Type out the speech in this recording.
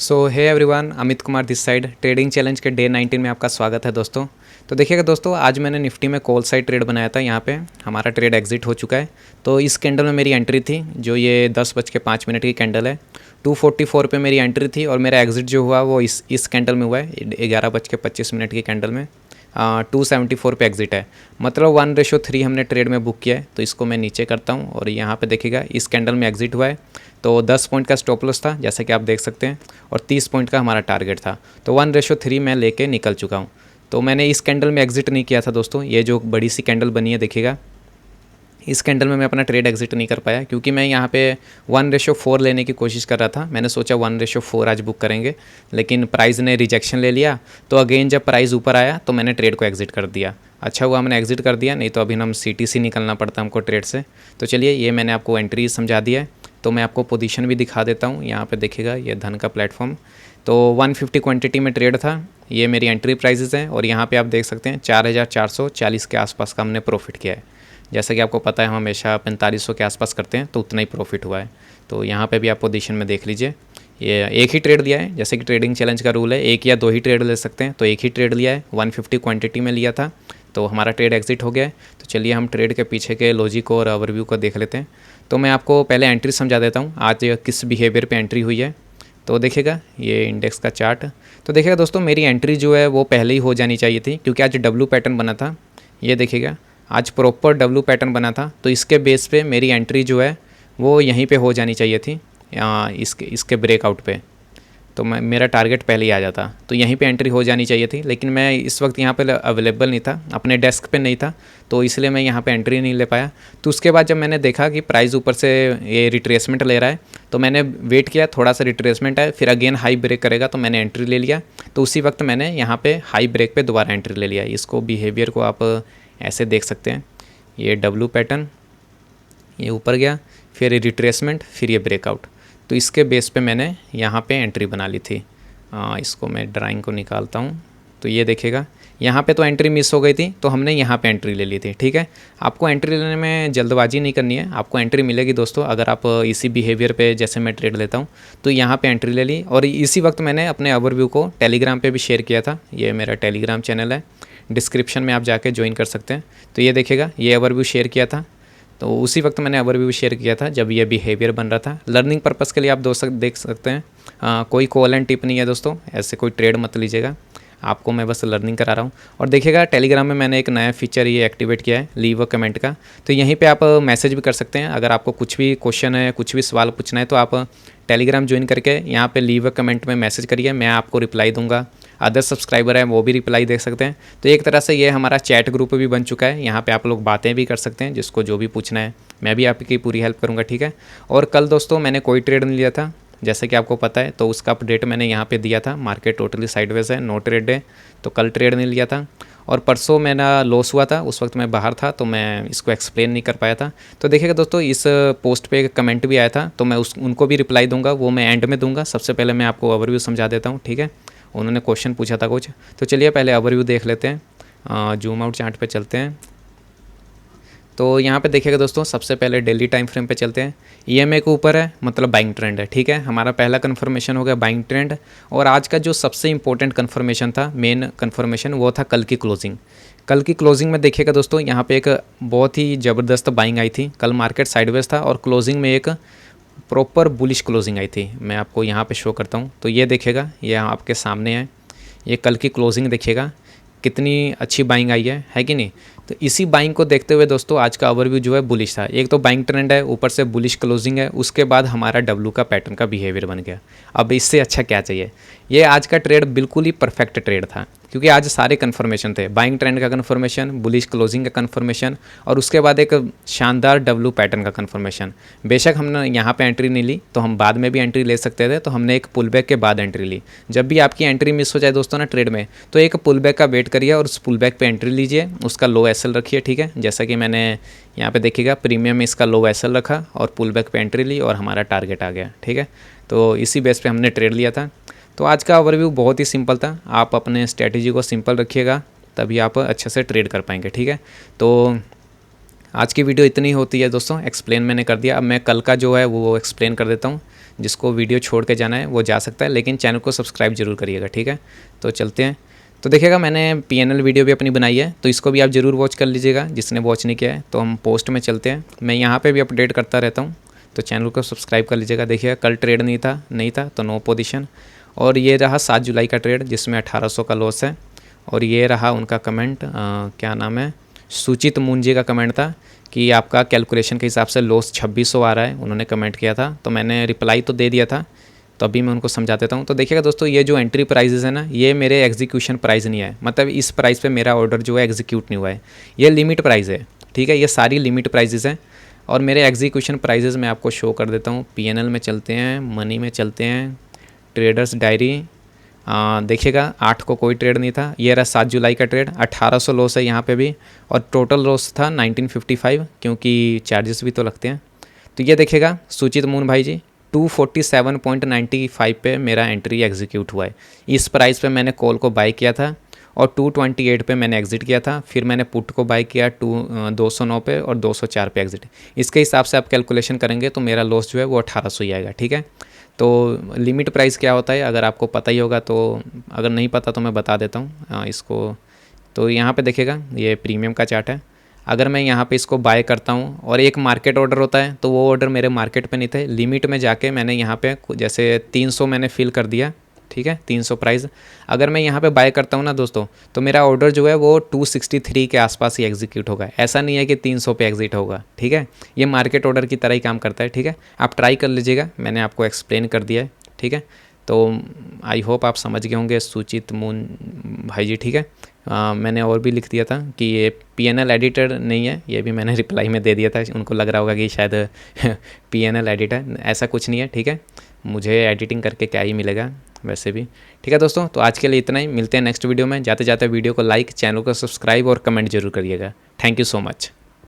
So hey everyone, Amit Kumar this side. Trading challenge के day 19 में आपका स्वागत है दोस्तों। तो देखिएगा दोस्तों, आज मैंने निफ्टी में कॉल साइड ट्रेड बनाया था। यहाँ पे हमारा ट्रेड एग्जिट हो चुका है। तो इस कैंडल में मेरी एंट्री थी, जो ये 10:05 की कैंडल है। 244 पे मेरी एंट्री थी और मेरा एग्जिट जो हुआ वो इस कैंडल में हुआ है, 11:25 की कैंडल में। 274 पे एग्जिट है, मतलब 1:3 हमने ट्रेड में बुक किया है। तो इसको मैं नीचे करता हूँ और यहाँ पे देखिएगा इस कैंडल में एग्जिट हुआ है। तो 10 पॉइंट का स्टॉप लॉस था, जैसा कि आप देख सकते हैं, और 30 पॉइंट का हमारा टारगेट था। तो 1:3 मैं लेके निकल चुका हूँ। तो मैंने इस कैंडल में एग्जिट नहीं किया था दोस्तों। ये जो बड़ी सी कैंडल बनी है देखिएगा, इस कैंडल में मैं अपना ट्रेड एग्जिट नहीं कर पाया, क्योंकि मैं यहाँ पे 1:4 लेने की कोशिश कर रहा था। मैंने सोचा 1:4 आज बुक करेंगे, लेकिन प्राइस ने रिजेक्शन ले लिया। तो अगेन जब प्राइस ऊपर आया तो मैंने ट्रेड को एग्जिट कर दिया। अच्छा हुआ मैंने एग्जिट कर दिया, नहीं तो अभी हम CTC निकलना पड़ता हमको ट्रेड से। तो चलिए, ये मैंने आपको एंट्री समझा दिया है। तो मैं आपको पोजीशन भी दिखा देता हूँ। यहाँ पे देखिएगा, ये धन का प्लेटफॉर्म। तो 150 क्वांटिटी में ट्रेड था। ये मेरी एंट्री प्राइसेस हैं और यहाँ पे आप देख सकते हैं 4440 के आसपास का हमने प्रॉफिट किया है। जैसा कि आपको पता है, हम हमेशा 4500 के आसपास करते हैं, तो उतना ही प्रॉफिट हुआ है। तो यहाँ पे भी आप पोजीशन में देख लीजिए, ये एक ही ट्रेड लिया है। जैसे कि ट्रेडिंग चैलेंज का रूल है, एक या दो ही ट्रेड ले सकते हैं, तो एक ही ट्रेड लिया है। 150 क्वांटिटी में लिया था, तो हमारा ट्रेड एग्जिट हो गया है। तो चलिए हम ट्रेड के पीछे के लॉजिक और ओवरव्यू को देख लेते हैं। तो मैं आपको पहले एंट्री समझा देता हूँ, आज किस बिहेवियर पे एंट्री हुई है। तो देखिएगा, ये इंडेक्स का चार्ट। तो देखिएगा दोस्तों, मेरी एंट्री जो है वो पहले ही हो जानी चाहिए थी, क्योंकि आज डब्ल्यू पैटर्न बना था। ये देखिएगा, आज प्रॉपर डब्ल्यू पैटर्न बना था। तो इसके बेस पे मेरी एंट्री जो है वो यहीं पे हो जानी चाहिए थी, इसके ब्रेकआउट पे। तो मेरा टारगेट पहले ही आ जाता, तो यहीं पे एंट्री हो जानी चाहिए थी। लेकिन मैं इस वक्त यहाँ पे अवेलेबल नहीं था, अपने डेस्क पे नहीं था, तो इसलिए मैं यहाँ पे एंट्री नहीं ले पाया। तो उसके बाद जब मैंने देखा कि प्राइस ऊपर से ये रिट्रेसमेंट ले रहा है, तो मैंने वेट किया, थोड़ा सा रिट्रेसमेंट है, फिर अगेन हाई ब्रेक करेगा, तो मैंने एंट्री ले लिया। तो उसी वक्त मैंने यहाँ पे हाई ब्रेक पे दोबारा एंट्री ले लिया। इसको बिहेवियर को आप ऐसे देख सकते हैं, ये डब्ल्यू पैटर्न, ये ऊपर गया, फिर रिट्रेसमेंट, फिर ये ब्रेकआउट। तो इसके बेस पे मैंने यहाँ पे एंट्री बना ली थी। इसको मैं ड्राइंग को निकालता हूँ। तो ये देखिएगा, यहाँ पे तो एंट्री मिस हो गई थी, तो हमने यहाँ पे एंट्री ले ली थी। ठीक है, आपको एंट्री लेने में जल्दबाजी नहीं करनी है, आपको एंट्री मिलेगी दोस्तों। अगर आप इसी बिहेवियर पे जैसे मैं ट्रेड लेता हूँ, तो यहाँ पे एंट्री ले ली। और इसी वक्त मैंने अपने ओवरव्यू को टेलीग्राम पे भी शेयर किया था। ये मेरा टेलीग्राम चैनल है, डिस्क्रिप्शन में आप जाके ज्वाइन कर सकते हैं। तो ये देखिएगा, ये ओवरव्यू शेयर किया था। तो उसी वक्त मैंने ओवरव्यू शेयर किया था जब ये बिहेवियर बन रहा था। लर्निंग पर्पज़ के लिए आप देख सकते हैं। कोई कॉल एंड टिप नहीं है दोस्तों, ऐसे कोई ट्रेड मत लीजिएगा, आपको मैं बस लर्निंग करा रहा हूँ। और देखिएगा, टेलीग्राम में मैंने एक नया फीचर ये एक्टिवेट किया है, लीव अ कमेंट का। तो यहीं पे आप मैसेज भी कर सकते हैं। अगर आपको कुछ भी क्वेश्चन है, कुछ भी सवाल पूछना है, तो आप टेलीग्राम ज्वाइन करके यहाँ पे लीव अ कमेंट में मैसेज करिए, मैं आपको रिप्लाई दूंगा। अदर सब्सक्राइबर है वो भी रिप्लाई दे सकते हैं। तो एक तरह से ये हमारा चैट ग्रुप भी बन चुका है। यहाँ पे आप लोग बातें भी कर सकते हैं, जिसको जो भी पूछना है मैं भी आपकी पूरी हेल्प करूँगा। ठीक है, और कल दोस्तों मैंने कोई ट्रेड नहीं लिया था, जैसे कि आपको पता है, तो उसका अपडेट मैंने यहाँ पे दिया था। मार्केट टोटली साइडवेज है, नो ट्रेड है, तो कल ट्रेड नहीं लिया था। और परसों मेरा लॉस हुआ था, उस वक्त मैं बाहर था, तो मैं इसको एक्सप्लेन नहीं कर पाया था। तो देखिएगा दोस्तों, इस पोस्ट पे एक कमेंट भी आया था, तो मैं उनको भी रिप्लाई दूंगा, वो मैं एंड में दूंगा। सबसे पहले मैं आपको ओवरव्यू समझा देता हूँ। ठीक है, उन्होंने क्वेश्चन पूछा था कुछ, तो चलिए पहले ओवरव्यू देख लेते हैं। जूम आउट चार्ट पे चलते हैं। तो यहाँ पे देखिएगा दोस्तों, सबसे पहले डेली टाइम फ्रेम पे चलते हैं। EMA के ऊपर है, मतलब बाइंग ट्रेंड है। ठीक है, हमारा पहला कन्फर्मेशन हो गया बाइंग ट्रेंड। और आज का जो सबसे इंपॉर्टेंट कन्फर्मेशन था, मेन कन्फर्मेशन, वो था कल की क्लोजिंग। कल की क्लोजिंग में देखिएगा दोस्तों, यहाँ पे एक बहुत ही ज़बरदस्त बाइंग आई थी। कल मार्केट साइडवेज था और क्लोजिंग में एक प्रॉपर बुलिश क्लोजिंग आई थी। मैं आपको यहाँ पे शो करता हूँ। तो ये देखिएगा, ये आपके सामने है, ये कल की क्लोजिंग देखिएगा, कितनी अच्छी बाइंग आई है कि नहीं। तो इसी बाइंग को देखते हुए दोस्तों, आज का ओवरव्यू जो है बुलिश था। एक तो बाइंग ट्रेंड है, ऊपर से बुलिश क्लोजिंग है, उसके बाद हमारा डब्ल्यू का पैटर्न का बिहेवियर बन गया। अब इससे अच्छा क्या चाहिए। ये आज का ट्रेड बिल्कुल ही परफेक्ट ट्रेड था, क्योंकि आज सारे कन्फर्मेशन थे। बाइंग ट्रेंड का कन्फर्मेशन, बुलिश क्लोजिंग का कन्फर्मेशन, और उसके बाद एक शानदार डब्ल्यू पैटर्न का कन्फर्मेशन। बेशक हमने यहाँ पे एंट्री नहीं ली, तो हम बाद में भी एंट्री ले सकते थे, तो हमने एक पुल बैक के बाद एंट्री ली। जब भी आपकी एंट्री मिस हो जाए दोस्तों ना ट्रेड में, तो एक पुल बैक का वेट करिए और उस पुल बैक पे एंट्री लीजिए, उसका लो SL रखिए। ठीक है, जैसा कि मैंने यहाँ पे देखिएगा, प्रीमियम में इसका लो SL रखा और पुल बैक पे एंट्री ली और हमारा टारगेट आ गया। ठीक है, तो इसी बेस पे हमने ट्रेड लिया था। तो आज का ओवरव्यू बहुत ही सिंपल था। आप अपने स्ट्रेटजी को सिंपल रखिएगा, तभी आप अच्छे से ट्रेड कर पाएंगे। ठीक है, तो आज की वीडियो इतनी होती है दोस्तों, एक्सप्लेन मैंने कर दिया। अब मैं कल का जो है वो एक्सप्लेन कर देता हूँ। जिसको वीडियो छोड़ के जाना है वो जा सकता है, लेकिन चैनल को सब्सक्राइब जरूर करिएगा, ठीक है। तो चलते हैं। तो देखिएगा मैंने PNL वीडियो भी अपनी बनाई है, तो इसको भी आप ज़रूर वॉच कर लीजिएगा जिसने वॉच नहीं किया है। तो हम पोस्ट में चलते हैं, मैं यहाँ पे भी अपडेट करता रहता हूँ, तो चैनल को सब्सक्राइब कर लीजिएगा। देखिएगा कल ट्रेड नहीं था तो नो पोजीशन, और ये रहा 7 जुलाई का ट्रेड जिसमें 1800 का लॉस है। और ये रहा उनका कमेंट, क्या नाम है, सूचित मुंजी का कमेंट था कि आपका कैलकुलेशन के हिसाब से लॉस 2600 आ रहा है, उन्होंने कमेंट किया था। तो मैंने रिप्लाई तो दे दिया था, तो अभी मैं उनको समझा देता हूँ। तो देखिएगा दोस्तों, ये जो एंट्री प्राइजेज़ है ना, ये मेरे एग्जीक्यूशन प्राइस नहीं है, मतलब इस प्राइस पे मेरा ऑर्डर जो है एग्जीक्यूट नहीं हुआ है, ये लिमिट प्राइस है, ठीक है। ये सारी लिमिट प्राइजेज़ हैं और मेरे एग्जीक्यूशन प्राइजेज़ मैं आपको शो कर देता हूँ। PNL में चलते हैं, मनी में चलते हैं, ट्रेडर्स डायरी, देखिएगा 8 को कोई ट्रेड नहीं था। ये रहा 7 जुलाई का ट्रेड, 1800 लॉस है यहाँ पे भी, और टोटल लॉस था 1955, क्योंकि चार्जेस भी तो लगते हैं। तो ये देखिएगा सूचित मून भाई जी, 247.95 पे मेरा एंट्री एग्जीक्यूट हुआ है। इस प्राइस पे मैंने कॉल को बाय किया था और 228 पे मैंने एग्जिट किया था। फिर मैंने पुट को बाय किया 209 पे और 204 पे एग्जिट। इसके हिसाब से आप कैलकुलेशन करेंगे तो मेरा लॉस जो है वो 1800 ही आएगा, ठीक है। तो लिमिट प्राइस क्या होता है अगर आपको पता ही होगा, तो अगर नहीं पता तो मैं बता देता हूँ इसको। तो यहाँ पे देखिएगा ये प्रीमियम का चार्ट है। अगर मैं यहाँ पे इसको बाय करता हूँ और एक मार्केट ऑर्डर होता है, तो वो ऑर्डर मेरे मार्केट पे नहीं थे, लिमिट में जाके मैंने यहाँ पे जैसे 300 मैंने फिल कर दिया, ठीक है, 300 प्राइस। अगर मैं यहाँ पे बाय करता हूँ ना दोस्तों, तो मेरा ऑर्डर जो है वो 263 के आसपास ही एग्जीक्यूट होगा। ऐसा नहीं है कि 300 पे एग्जिट होगा, ठीक है। ये मार्केट ऑर्डर की तरह ही काम करता है, ठीक है। आप ट्राई कर लीजिएगा, मैंने आपको एक्सप्लेन कर दिया है, ठीक है। तो आई होप आप समझ गए होंगे सूचित मून भाई जी, ठीक है। मैंने और भी लिख दिया था कि ये PNL एडिटर नहीं है, ये भी मैंने रिप्लाई में दे दिया था। उनको लग रहा होगा कि शायद PNL एडिटर, ऐसा कुछ नहीं है, ठीक है। मुझे एडिटिंग करके क्या ही मिलेगा वैसे भी, ठीक है दोस्तों। तो आज के लिए इतना ही, मिलते हैं नेक्स्ट वीडियो में। जाते जाते वीडियो को लाइक, चैनल को सब्सक्राइब और कमेंट जरूर करिएगा। Thank you so much.